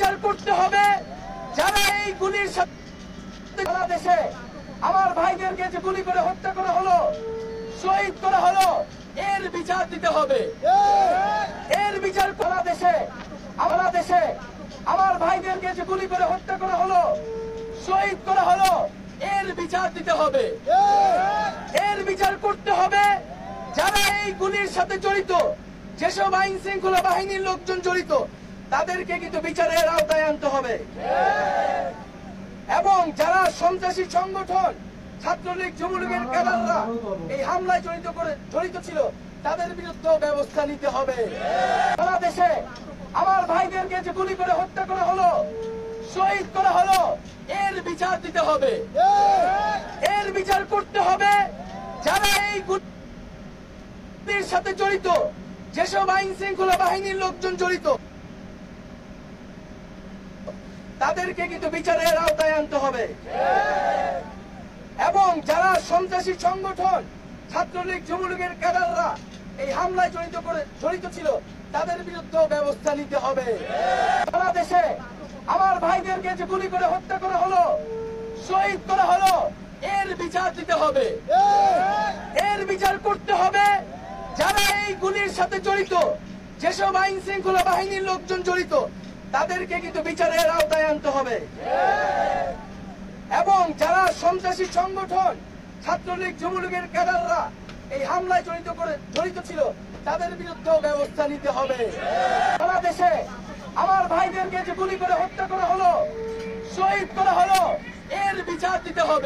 বিচার করতে হবে যারা এই গুলির সাথে বাংলাদেশে আমার ভাইদেরকে যে গুলি করে হত্যা করা হলো, শহীদ করা হলো, এর বিচার দিতে হবে। এর বিচার বাংলাদেশে আমার ভাইদেরকে যে গুলি করে হত্যা করা হলো, শহীদ করা হলো, এর বিচার দিতে হবে। এর বিচার করতে হবে যারা এই গুলির সাথে জড়িত, যেসব আইন শৃঙ্খলা বাহিনীর লোকজন জড়িত, তাদেরকে কিন্তু বিচারের আওতায় আনতে হবে। এবং যারা সন্ত্রাসী সংগঠন ছাত্রলীগ যুবলীগের ক্যাডাররা এই হামলায় জড়িত ছিল, তাদের বিরুদ্ধে ব্যবস্থা নিতে হবে। বাংলাদেশে আমার ভাইদেরকে যে গুলি করে হত্যা করা হলো, শহীদ করা হলো, এর বিচার দিতে হবে। এর বিচার করতে হবে যারা এই গুলির সাথে জড়িত, যেসব আইন শৃঙ্খলা বাহিনীর লোকজন জড়িত, তাদেরকে কিন্তু বিচারের আওতায় আনতে হবে। এবং যারা সন্ত্রাসী সংগঠন ছাত্রলীগ যুবলীগের ক্যাডাররা এই হামলায় জড়িত ছিল, তাদের বিরুদ্ধে ব্যবস্থা নিতে হবে। বাংলাদেশে আমার ভাইদেরকে যে গুলি করে হত্যা করা হলো, শহীদ করা হলো, এর বিচার দিতে হবে। এর বিচার করতে হবে যারা এই গুলির সাথে জড়িত, যেসব আইন শৃঙ্খলা বাহিনীর লোকজন জড়িত, তাদেরকে কিন্তু বিচারের আওতায় আনতে হবে। এবং যারা সন্ত্রাসী সংগঠন ছাত্রলীগ যুবলীগের ক্যাডাররা এই হামলায় জড়িত ছিল, তাদের বিরুদ্ধে ব্যবস্থা নিতে হবে। বাংলাদেশে আমার ভাইদেরকে যে গুলি করে হত্যা করা হলো, শহীদ করা হলো, এর বিচার দিতে হবে।